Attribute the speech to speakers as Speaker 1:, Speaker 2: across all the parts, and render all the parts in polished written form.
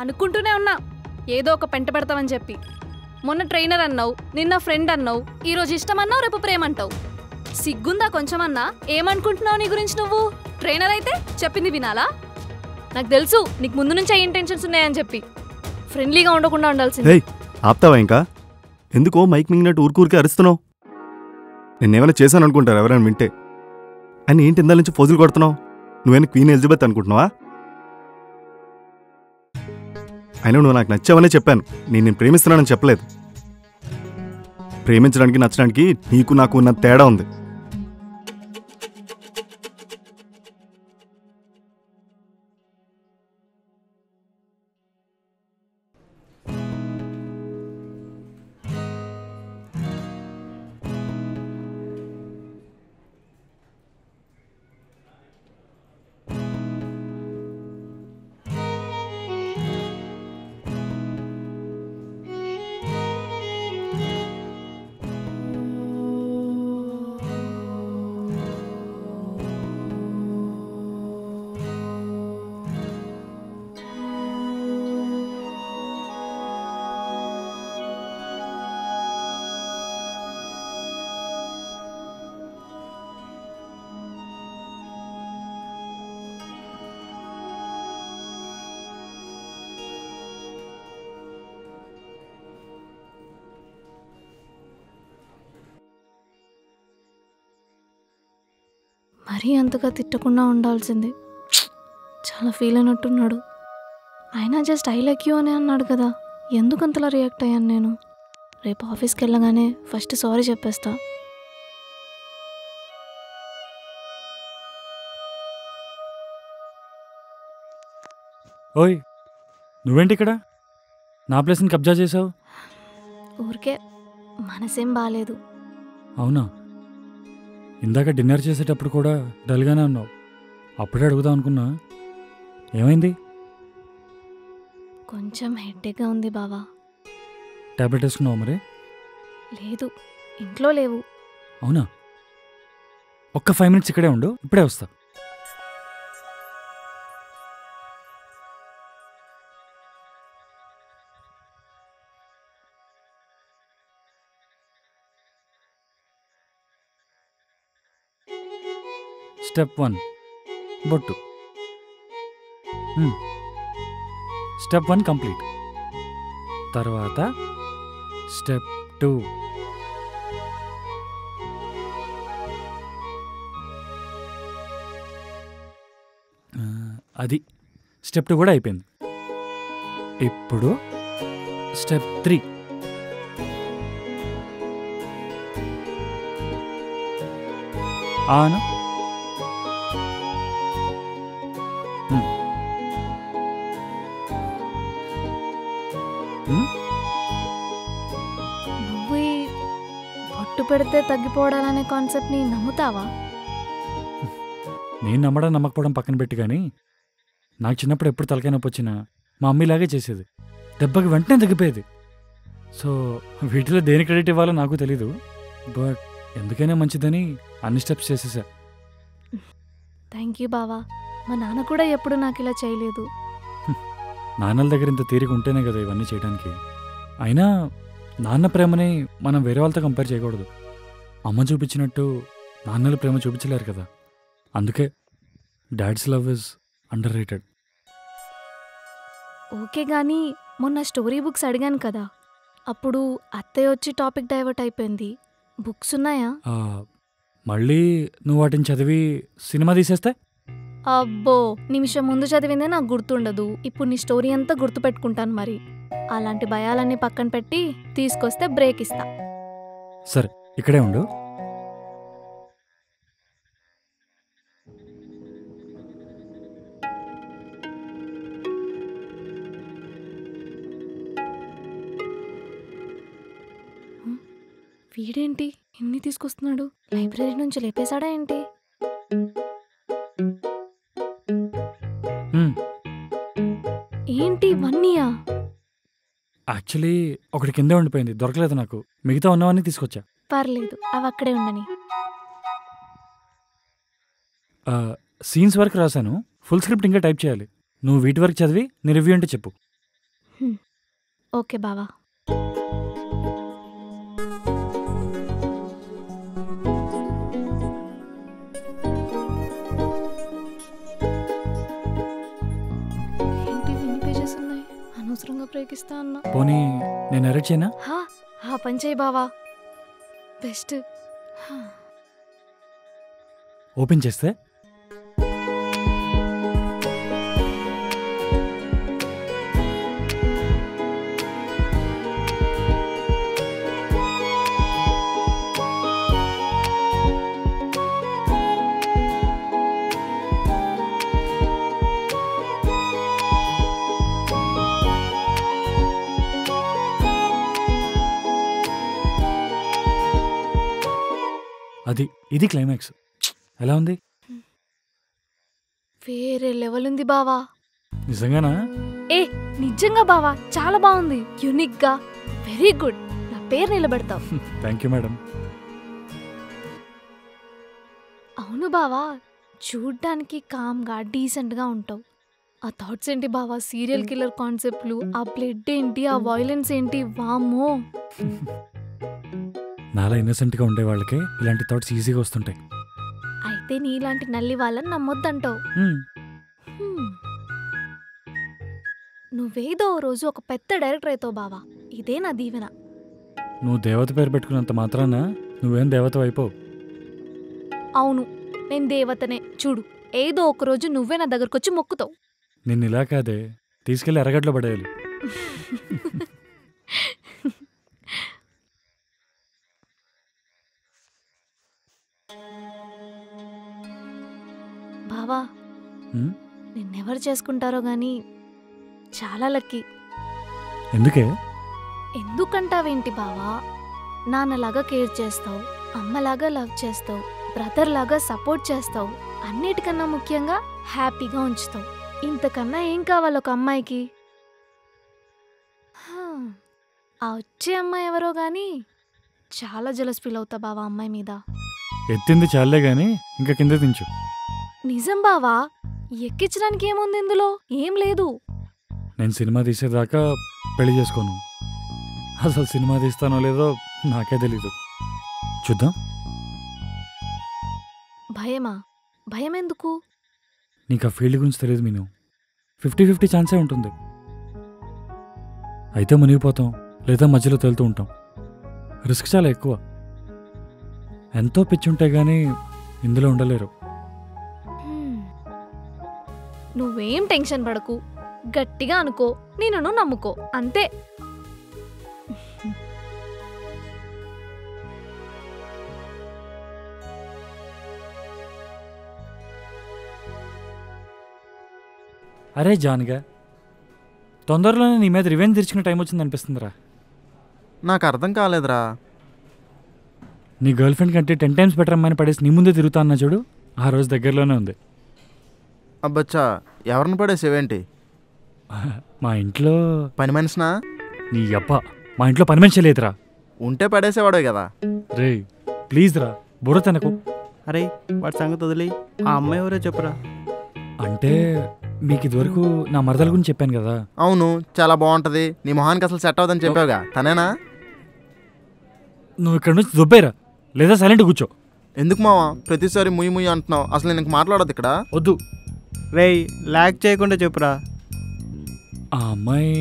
Speaker 1: అనుకుంటూనే ఉన్నా ఏదో ఒక పెంట పెడతావని చెప్పి. మొన్న ట్రైనర్ అన్నావు, నిన్న ఫ్రెండ్ అన్నావు, ఈరోజు ఇష్టం అన్నావు, రేపు ప్రేమ అంటావు. సిగ్గుందా కొంచెమన్నా? ఏమనుకుంటున్నావు నీ గురించి నువ్వు? ట్రైనర్ అయితే చెప్పింది వినాలా? నాకు తెలుసు నీకు ముందు నుంచి ఇంటెన్షన్స్ ఉన్నాయని చెప్పి. ఫ్రెండ్లీగా ఉండకుండా ఉండాల్సింది.
Speaker 2: ఆప్తావా ఇంకా? ఎందుకో మైక్ మింగినట్టు ఊరికూరికే అరుస్తున్నావు? నేనేమైనా చేశాను అనుకుంటారు ఎవరైనా వింటే? అని ఏంటి ఇందాల నుంచి ఫోజులు కొడుతున్నావు? నువ్వేనా క్వీన్ ఎలిజబెత్ అనుకుంటున్నావా? అయినా నువ్వు నాకు నచ్చావనే చెప్పాను, నేను ప్రేమిస్తున్నానని చెప్పలేదు. ప్రేమించడానికి నచ్చడానికి నీకు నాకు ఉన్న తేడా ఉంది.
Speaker 1: మరీ అంతగా తిట్టకుండా ఉండాల్సింది. చాలా ఫీల్ అయినట్టున్నాడు. అయినా జస్ట్ ఐ లైక్ యూ అని అన్నాడు కదా, ఎందుకు అంతలా రియాక్ట్ అయ్యాను నేను? రేపు ఆఫీస్కి వెళ్ళగానే ఫస్ట్ సారీ చెప్పేస్తా.
Speaker 3: ఓయ్, నువ్వేంటి ఇక్కడ నా ప్లేస్ని కబ్జా చేసావు?
Speaker 1: ఊరికే మనసేం బాగాలేదు.
Speaker 3: అవునా? ఇందాక డిన్నర్ చేసేటప్పుడు కూడా డల్గానే ఉన్నావు. అప్పుడే అడుగుదాం అనుకున్నా, ఏమైంది?
Speaker 1: కొంచెం హెడ్ఏక్గా ఉంది బావా.
Speaker 3: టాబ్లెట్ వేసుకున్నావు మరి?
Speaker 1: లేదు, ఇంట్లో లేవు.
Speaker 3: అవునా? ఒక్క 5 minutes ఇక్కడే ఉండు, ఇప్పుడే వస్తా. స్టెప్ 1 బొట్టు. Step 1 complete. తర్వాత స్టెప్ 2. అది స్టెప్ 2 కూడా అయిపోయింది. ఇప్పుడు స్టెప్ 3. అవును,
Speaker 1: నువ్వు ఈ బొట్టు పెడితే తగ్గిపోవడాలనే కాన్సెప్ట్ని నమ్ముతావా?
Speaker 3: నేను నమ్మడం నమ్మకపోవడం పక్కన పెట్టి, కానీ నాకు చిన్నప్పుడు ఎప్పుడు తలకాయ నొప్పి వచ్చినా మా అమ్మీలాగే చేసేది. దెబ్బకి వెంటనే తగ్గిపోయేది. సో వీటిలో దేని క్రెడిట్ ఇవ్వాలో నాకు తెలీదు, బట్ ఎందుకైనా మంచిదని అన్ని స్టెప్స్ చేసేసా.
Speaker 1: థ్యాంక్ యూ బావా. మా నాన్న కూడా ఎప్పుడు నాకు ఇలా చేయలేదు.
Speaker 3: నాన్నల దగ్గర ఇంత తీరిక ఉంటేనే కదా ఇవన్నీ చేయడానికి. అయినా నాన్న ప్రేమని మనం వేరే వాళ్ళతో కంపేర్ చేయకూడదు. అమ్మ చూపించినట్టు నాన్నల ప్రేమ చూపించలేరు కదా. అందుకే dad's love is underrated.
Speaker 1: Okay, కానీ మొన్న స్టోరీ బుక్స్ అడిగాను కదా, అప్పుడు అత్తయ్య వచ్చి టాపిక్ డైవర్ట్ అయిపోయింది. బుక్స్ ఉన్నాయా?
Speaker 3: మళ్ళీ నువ్వు వాటిని చదివి సినిమా తీసేస్తే?
Speaker 1: అబ్బో, నిమిషం ముందు చదివిందే నాకు గుర్తుండదు. ఇప్పుడు నీ స్టోరీ అంతా గుర్తుపెట్టుకుంటాను. మరి అలాంటి భయాలన్నీ పక్కన పెట్టి తీసుకొస్తే బ్రేక్ ఇస్తా.
Speaker 3: సరే, ఇక్కడే ఉండు.
Speaker 1: వీడేంటి ఇన్ని తీసుకొస్తున్నాడు? లైబ్రరీ నుంచి లేపేశాడా ఏంటి? ఏంటి వన్నీయా?
Speaker 3: యాక్చువల్లీ ఒకటి కిందే ఉండిపోయింది, దొరకలేదు నాకు. మిగతా ఉన్నవన్నీ తీసుకొచ్చా.
Speaker 1: పర్లేదు, అవి అక్కడే ఉండని.
Speaker 3: సీన్స్ వరకు రాశాను, ఫుల్ స్క్రిప్ట్ ఇంకా టైప్ చేయాలి. నువ్వు వీటి వరకు చదివి నీ రివ్యూ అంటే చెప్పు.
Speaker 1: ఓకే బావా. ఏంటి ఎన్ని పేజెస్ ఉన్నాయి? అనవసరంగా ప్రేకిస్తా అన్నా.
Speaker 3: పోనీ నేను ఎరెక్ట్ చేయనా?
Speaker 1: ఆ పని చేయి బావా, బెస్ట్.
Speaker 3: ఓపెన్ చేస్తే ఇది క్లైమాక్స్. ఎలా ఉంది?
Speaker 1: వేరే లెవెల్ ఉంది బావా.
Speaker 3: నిజంగానా?
Speaker 1: నిజంగా బావా, చాలా బాగుంది. యూనిక్ గా, వెరీ గుడ్. నా పేరు నిలబెడతావు.
Speaker 3: Thank you madam.
Speaker 1: అవును బావా, చూడ్డానికి కామ్ గా డీసెంట్ గా ఉంటావు. ఆ థాట్స్ ఏంటి బావా? సీరియల్ కిల్లర్ కాన్సెప్ట్లు, ఆ బ్లడ్ ఏంటి, ఆ వైలెన్స్ ఏంటి? వామ్మో.
Speaker 3: నాలా ఇన్నోసెంట్ గా ఉండే వాళ్ళకే ఇలాంటి థాట్స్ ఈజీగా వస్తుంటాయి.
Speaker 1: అయితే నీలాంటి నల్లి వాళ్ళని నమ్మొద్దంటావు. నువ్వేదో రోజు ఒక పెద్ద డైరెక్టర్ అవుతావు బావా, ఇదే నా దీవెన.
Speaker 3: నువ్వు దేవత పేరు పెట్టుకున్నంత మాత్రాన నువ్వేం దేవత అయిపోవు.
Speaker 1: అవును, నేను దేవతనే. చూడు, ఏదో ఒక రోజు నువ్వే నా దగ్గరకొచ్చి మొక్కుతావు.
Speaker 3: నిన్ను ఇలా కాదే, తీసుకెళ్లి ఎర్రగడ్డలో పడేయాలి.
Speaker 1: బావా, నిన్నెవరు చేసుకుంటారో గాని చాలా లక్కీ.
Speaker 3: ఎందుకే?
Speaker 1: ఎందుకంటావేంటి బావా? నాన్నలాగా కేర్ చేస్తావు, అమ్మలాగా లవ్ చేస్తావు, బ్రదర్ లాగా సపోర్ట్ చేస్తావు, అన్నిటికన్నా ముఖ్యంగా హ్యాపీగా ఉంచుతావు. ఇంతకన్నా ఏం కావాలి ఒక అమ్మాయికి? ఆ వచ్చే అమ్మాయి ఎవరో గాని చాలా జలస్ ఫీల్ అవుతా బావా అమ్మాయి మీద.
Speaker 3: ఎత్తింది చాలే గాని ఇంకా కింద దించు.
Speaker 1: నిజం బావా, ఎక్కించడానికి ఏముంది ఇందులో? ఏం లేదు.
Speaker 3: నేను సినిమా తీసేదాకా పెళ్లి చేసుకోను. అసలు సినిమా తీస్తానో లేదో నాకే తెలీదు. చూద్దాం.
Speaker 1: భయమా? భయం ఎందుకు?
Speaker 3: నీకు ఆ ఫీల్డ్ గురించి తెలియదు మీను. 50-50 ఛాన్సే ఉంటుంది. అయితే మునిగిపోతాం, లేదా మధ్యలో తేలుతూ ఉంటాం. రిస్క్ చాలా ఎక్కువ. ఎంతో పిచ్చుంటే గానీ ఇందులో ఉండలేరు.
Speaker 1: నువ్వేం టెన్షన్ పడకు, గట్టిగా అనుకో, నేను నమ్ముకో, అంతే.
Speaker 3: అరే జాన్గా, తొందరలోనే నీ మీద రివెంజ్ తీర్చుకునే టైం వచ్చింది అనిపిస్తుందిరా.
Speaker 2: నాకు అర్థం కాలేదురా.
Speaker 3: నీ గర్ల్ ఫ్రెండ్ కంటే 10 times బెటర్ అమ్మాయిని పడేసి నీ ముందే తిరుగుతా అన్నా చూడు, ఆ రోజు దగ్గరలోనే ఉంది.
Speaker 2: అబ్బచ్చా, ఎవరిని పడేసేవేంటి?
Speaker 3: మా ఇంట్లో
Speaker 2: పని మనిషినా?
Speaker 3: నీ అబ్బా, మా ఇంట్లో పని మనిషి లేదురా.
Speaker 2: ఉంటే పడేసేవాడే కదా.
Speaker 3: రే ప్లీజ్ రా, బుర్ర తనకు.
Speaker 4: అరే వాడి సంగతి వదిలి, ఆ అమ్మాయి ఎవరో చెప్పురా.
Speaker 3: అంటే మీకు ఇదివరకు నా మరదల గురించి చెప్పాను కదా.
Speaker 2: అవును, చాలా బాగుంటది, నీ మొహానికి అసలు సెట్ అవుదని చెప్పావుగా, తనేనా?
Speaker 3: నువ్వు ఇక్కడ నుంచి దుబ్బేరా, లేదా సైలెంట్ కూర్చో.
Speaker 2: ఎందుకు మావా ప్రతిసారి ముయ్యి ముయ్యి అంటున్నావు? అసలు నేను మాట్లాడద్దు ఇక్కడ.
Speaker 3: వద్దు.
Speaker 4: రేయ్ లాక్ చేయకుండా చెప్పురా.
Speaker 3: ఆ అమ్మాయి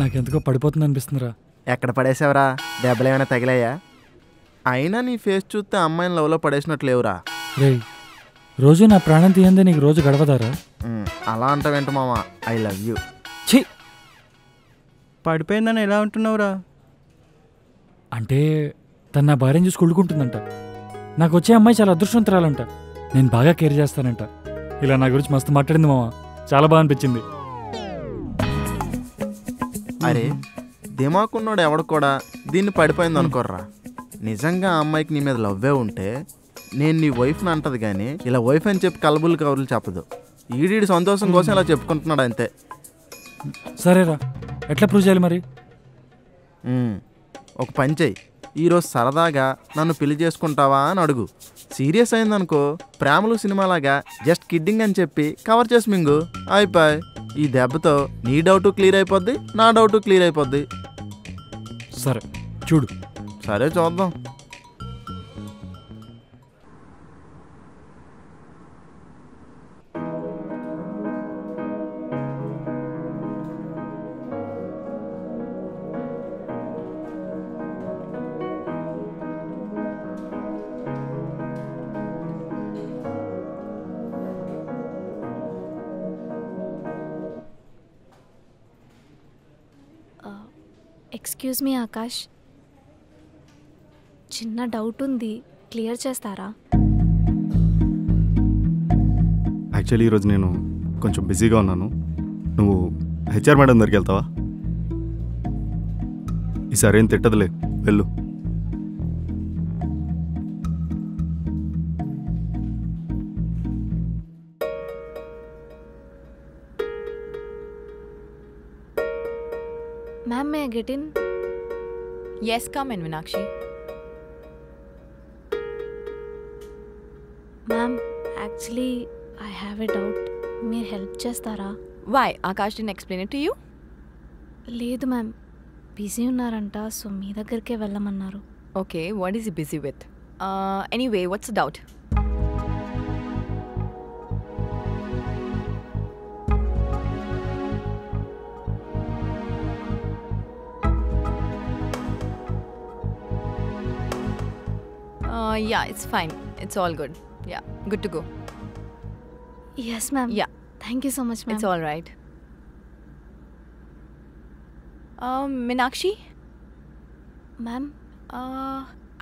Speaker 3: నాకెందుకో పడిపోతుంది అనిపిస్తుందిరా.
Speaker 2: ఎక్కడ పడేసావురా? దెబ్బలు ఏమైనా తగిలాయా? అయినా నీ ఫేస్ చూస్తే అమ్మాయిని లవ్లో పడేసినట్లు లేవురా.
Speaker 3: రే రోజు నా ప్రాణం తీయందే నీకు రోజు గడవదారా?
Speaker 2: అలా అంటావేంట మావా? I love you.
Speaker 3: ఛీ,
Speaker 4: పడిపోయిందని ఎలా ఉంటున్నావురా?
Speaker 3: అంటే తను నా భార్యను చూసి కుళ్ళుకుంటుందంట. నాకు వచ్చే అమ్మాయి చాలా అదృష్టవంతురాలంట. నేను బాగా కేర్ చేస్తానంట. ఇలా నా గురించి మస్తు మాట్లాడింది మామ, చాలా బాగా అనిపించింది.
Speaker 2: అరే దిమాకున్నోడు ఎవడు కూడా దీన్ని పడిపోయింది అనుకోర్రా. నిజంగా ఆ అమ్మాయికి నీ మీద లవ్వే ఉంటే నేను నీ వైఫ్ని అంటది కానీ ఇలా వైఫ్ అని చెప్పి కలబులు కబుర్లు చెప్పదు. ఈడీడి సంతోషం కోసం ఇలా చెప్పుకుంటున్నాడు అంతే.
Speaker 3: సరేరా, ఎట్లా ప్రూవ్ చేయాలి మరి?
Speaker 2: ఒక పని చెయ్యి, ఈరోజు సరదాగా నన్ను పెళ్లి చేసుకుంటావా అని అడుగు. సీరియస్ అయిందనుకో, ప్రేమలు సినిమాలాగా జస్ట్ కిడ్డింగ్ అని చెప్పి కవర్ చేసి మింగు, అయిపోయి. ఈ దెబ్బతో నీ డౌట్ క్లియర్ అయిపోద్ది, నా డౌట్ క్లియర్ అయిపోద్ది.
Speaker 3: సరే చూడు.
Speaker 2: సరే చూద్దాం.
Speaker 1: ఎక్స్క్యూజ్ మీ ఆకాష్, చిన్న డౌట్ ఉంది, క్లియర్ చేస్తారా?
Speaker 5: యాక్చువల్లీ ఈరోజు నేను కొంచెం బిజీగా ఉన్నాను. నువ్వు హెచ్ఆర్ మేడం దగ్గరికి వెళ్తావా? ఈసారి ఏం తిట్టదులే, వెళ్ళు.
Speaker 1: Ma'am, may I get in?
Speaker 6: Yes, come in, Meenakshi.
Speaker 1: Ma'am, actually, I have a doubt. మీరు హెల్ప్ చేస్తారా?
Speaker 6: Why? Akash didn't explain it to you?
Speaker 1: లేదు మ్యామ్, బిజీ ఉన్నారంట, సో మీ దగ్గరికే వెళ్ళమన్నారు.
Speaker 6: Okay, what is he busy with? Anyway, what's the doubt? Yeah, it's fine. It's all good. Yeah, good to go.
Speaker 1: Yes, ma'am.
Speaker 6: Yeah.
Speaker 1: Thank you so much, ma'am.
Speaker 6: It's all right. Meenakshi?
Speaker 1: Ma'am,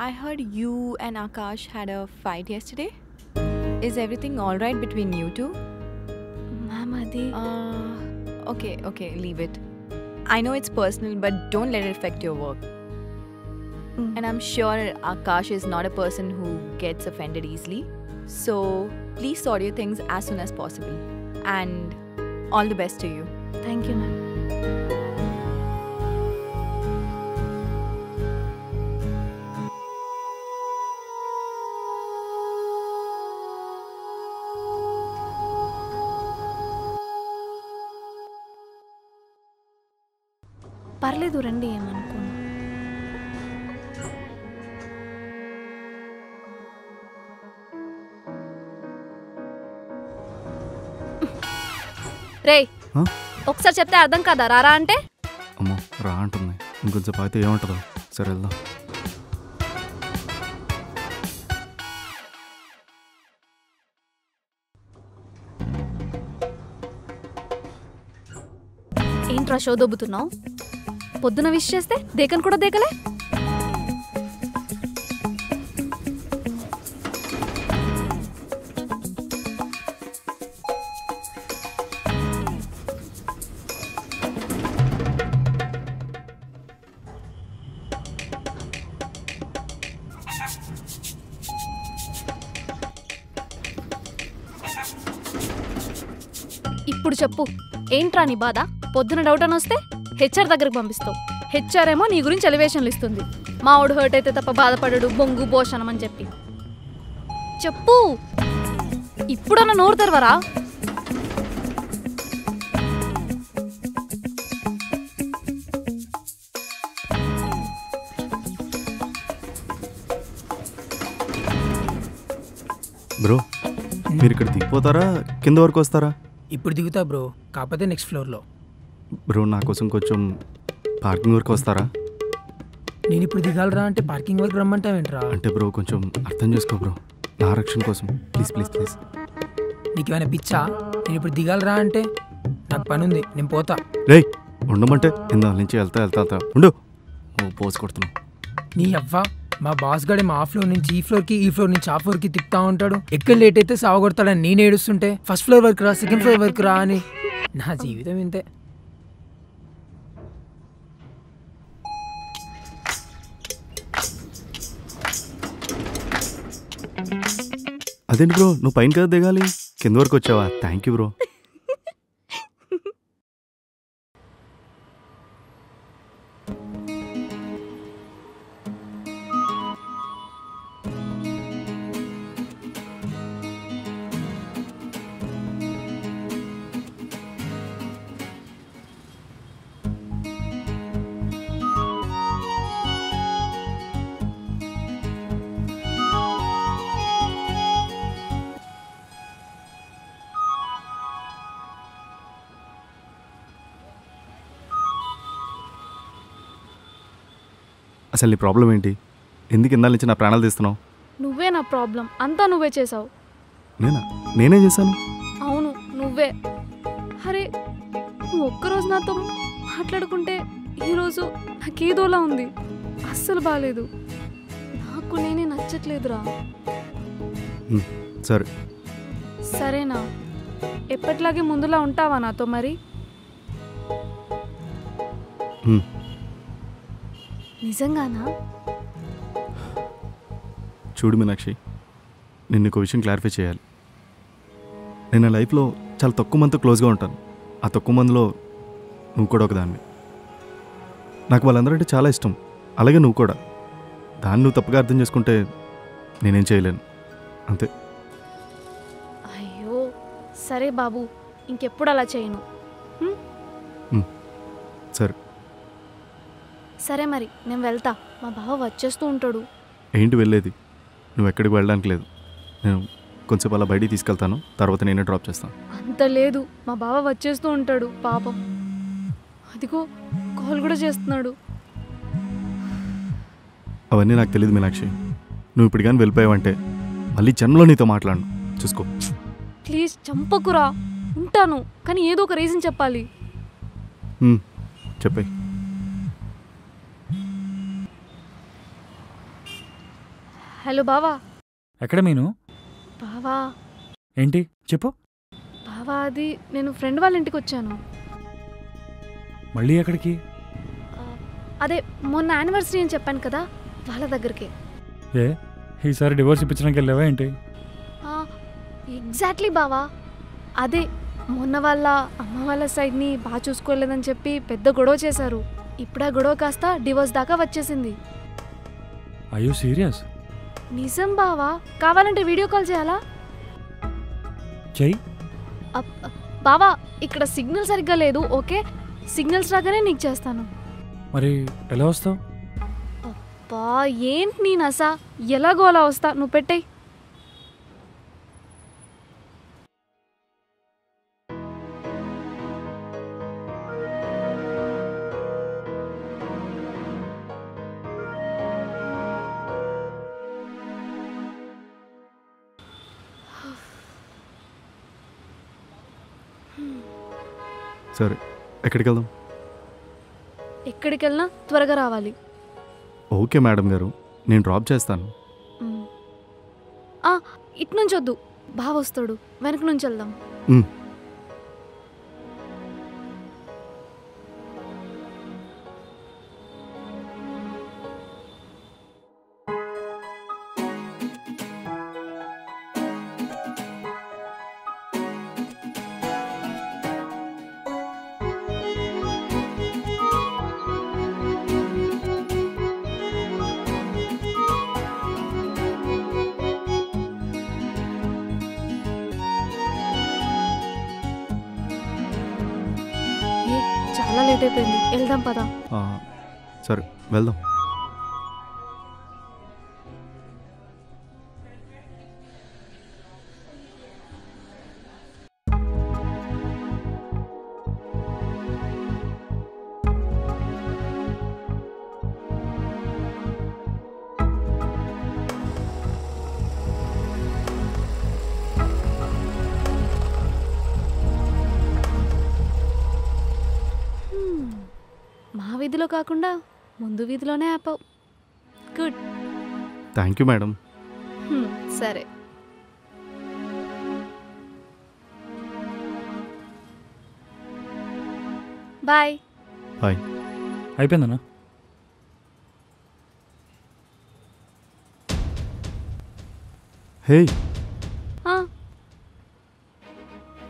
Speaker 6: I heard you and Akash had a fight yesterday. Is everything all right between you two?
Speaker 1: ma'am, అది
Speaker 6: Okay, leave it. I know it's personal, but don't let it affect your work. And I'm sure Akash is not a person who gets offended easily. So please sort your things as soon as possible. And all the best to you.
Speaker 1: Thank you, ma'am. పర్లేదు రండి, ఏమనుకోను. రే,
Speaker 5: Huh?
Speaker 1: ఒకసారి చెప్తే అర్థం కదా, రారా అంటే?
Speaker 5: అమ్మో రా అంటుంది. ఇంకొంచెం అయితే ఏముంటుందో. సరే వెళ్దాం.
Speaker 1: ఏంట్రా షో దొబ్బుతున్నావు? పొద్దున విష్ చేస్తే దేకను కూడా దేకలే. ఇప్పుడు చెప్పు, ఏంట్రా నీ బాధ? పొద్దున డౌట్ అని వస్తే హెచ్ఆర్ దగ్గరకు పంపిస్తావు. హెచ్ఆర్ ఏమో నీ గురించి ఎలివేషన్లు ఇస్తుంది. మా వాడు హర్ట్ అయితే తప్ప బాధపడడు, బొంగు భోషణం అని చెప్పి. చెప్పు, ఇప్పుడన్నా నోరు తెరవరా?
Speaker 5: బ్రో మీరు ఇక్కడ దిగిపోతారా, కింద వరకు వస్తారా?
Speaker 7: ఇప్పుడు దిగుతా బ్రో, కాకపోతే నెక్స్ట్ ఫ్లోర్లో.
Speaker 5: బ్రో నా కోసం కొంచెం పార్కింగ్ వరకు వస్తారా?
Speaker 7: నేను ఇప్పుడు దిగాలరా అంటే పార్కింగ్ వరకు రమ్మంటావేంట్రా?
Speaker 5: అంటే బ్రో కొంచెం అర్థం చేసుకో బ్రో, నా రక్షణ కోసం ప్లీజ్ ప్లీజ్ ప్లీజ్.
Speaker 7: నీకు ఏమైనా పిచ్చా? నేను ఇప్పుడు దిగాలరా అంటే నాకు పని ఉంది, నేను పోతా.
Speaker 5: రే ఉండమంటే ఇందా నుంచి వెళ్తా ఉండు. ఓ పోజ్ కొడుతున్నావు.
Speaker 7: నీ అవ్వ, మా బాస్ గడే మా ఆ ఫ్లోర్ నుంచి ఈ ఫ్లోర్కి, ఈ ఫ్లోర్ నుంచి ఆ ఫ్లోర్కి తిప్పుతా ఉంటాడు. ఎక్కడ లేట్ అయితే సావగొడతాడని నేను ఏడుస్తుంటే ఫస్ట్ ఫ్లోర్ వరకు రా, సెకండ్ ఫ్లోర్ వరకు రా అని. నా జీవితం ఇంతే.
Speaker 5: అదేంటి బ్రో నువ్వు పైన కదా దిగాలి, కింద వరకు వచ్చావా? Thank you bro. అసలు నీ ప్రాబ్లం ఏంటి? ఎందుకు ఇందాల నుంచి నా ప్రాణాలు తీస్తున్నావు?
Speaker 1: నువ్వే నా ప్రాబ్లం, అంతా నువ్వే చేసావు.
Speaker 5: నేనేం చేశాను?
Speaker 1: అవును నువ్వే. అరే నువ్వు ఒక్కరోజు నాతో మాట్లాడుకుంటే ఈరోజు నాకేదోలా ఉంది, అస్సలు బాగాలేదు. నాకు నేనే నచ్చట్లేదురా.
Speaker 5: సరే
Speaker 1: సరేనా? ఎప్పట్లాగే ముందులా ఉంటావా నాతో మరి? నిజంగానా?
Speaker 5: చూడు మీనాక్షి, నేను నీకు విషయం క్లారిఫై చేయాలి. నేను నా లైఫ్లో చాలా తక్కువ మందితో క్లోజ్గా ఉంటాను. ఆ తక్కువ మందిలో నువ్వు కూడా ఒకదాన్ని. నాకు వాళ్ళందరంటే చాలా ఇష్టం, అలాగే నువ్వు కూడా. దాన్ని నువ్వు తప్పుగా అర్థం చేసుకుంటే నేనేం చేయలేను, అంతే.
Speaker 1: అయ్యో సరే బాబు, ఇంకెప్పుడు అలా చేయను.
Speaker 5: సరే
Speaker 1: సరే మరి నేను వెళ్తా, మా బావ వచ్చేస్తూ ఉంటాడు.
Speaker 5: ఏంటి వెళ్ళేది? నువ్వు ఎక్కడికి వెళ్ళడానికి లేదు. నేను కొంచెం అలా బయటికి తీసుకెళ్తాను, తర్వాత నేనే డ్రాప్ చేస్తాను.
Speaker 1: అంత లేదు, మా బావ వచ్చేస్తూ ఉంటాడు పాపం. అదిగో కాల్ కూడా చేస్తున్నాడు.
Speaker 5: అవన్నీ నాకు తెలియదు మీనాక్షి. నువ్వు ఇప్పుడు కానీ వెళ్ళిపోయావంటే మళ్ళీ జన్మలో నీతో మాట్లాడను, చూసుకో.
Speaker 1: ప్లీజ్ చంపకురా, ఉంటాను, కానీ ఏదో ఒక రీజన్ చెప్పాలి.
Speaker 5: చెప్పే.
Speaker 1: హలో బావా.
Speaker 3: ఎక్కడ మీను?
Speaker 1: బావా.
Speaker 3: ఏంటి చెప్పు.
Speaker 1: బావా అది నేను ఫ్రెండ్ వాళ్ళ ఇంటికి వచ్చాను.
Speaker 3: మళ్ళీ ఎక్కడికి?
Speaker 1: అదే మొన్న యానివర్సరీ అని చెప్పాను కదా, వాళ్ళ దగ్గరికి.
Speaker 3: ఏ ఈసారి డివోర్స్ ఇప్పించడానికి వెళ్ళావా ఏంటి?
Speaker 1: ఎగ్జాక్ట్లీ బావా, అదే మొన్న వాళ్ళ అమ్మ వాళ్ళ సైడ్ని బాగా చూసుకోలేదని చెప్పి పెద్ద గొడవ చేశారు. ఇప్పుడు ఆ గొడవ కాస్త డివోర్స్ దాకా వచ్చేసింది.
Speaker 3: Are you serious?
Speaker 1: నిజం బావా, కావాలంటే వీడియో కాల్ చేయాలా?
Speaker 3: చెయ్యి.
Speaker 1: బావా ఇక్కడ సిగ్నల్ సరిగ్గా లేదు, ఓకే? సిగ్నల్స్ రాగానే నీకు చేస్తాను.
Speaker 3: మరి ఎలా వస్తావు?
Speaker 1: అబ్బా ఏంటి నీ నసా, ఎలాగో అలా వస్తా, నువ్వు పెట్టేయ్.
Speaker 5: సరే ఎక్కడికి వెళ్దాం?
Speaker 1: ఎక్కడికి వెళ్ళినా త్వరగా రావాలి.
Speaker 5: ఓకే మేడం గారు, నేను డ్రాప్ చేస్తాను.
Speaker 1: ఇటు నుంచి వద్దు, బావ వస్తాడు, వెనక నుంచి వెళ్దాం. చాలా లేట్ అయిపోయింది, వెళ్దాం పదా.
Speaker 5: సరే వెళ్దాం.
Speaker 1: మా వీధిలో కాకుండా ముందు వీధిలోనే ఆపావు. గుడ్.
Speaker 5: Thank you madam.
Speaker 1: సరే బాయ్.
Speaker 5: బాయ్.
Speaker 3: అయిపోయిందన్నా?
Speaker 5: హే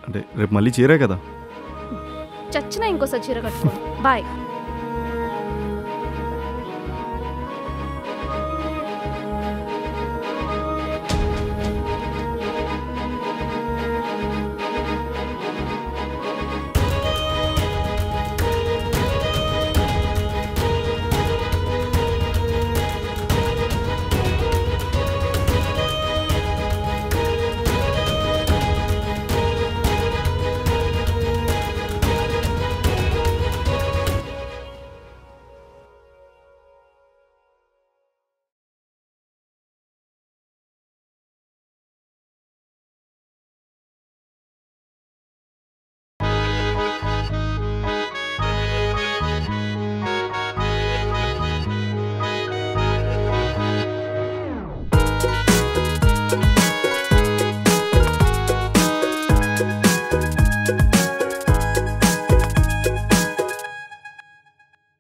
Speaker 5: అంటే రేపు మళ్ళీ చీరే కదా?
Speaker 1: చచ్చినా ఇంకోసారి చీర కట్టుకో. బాయ్.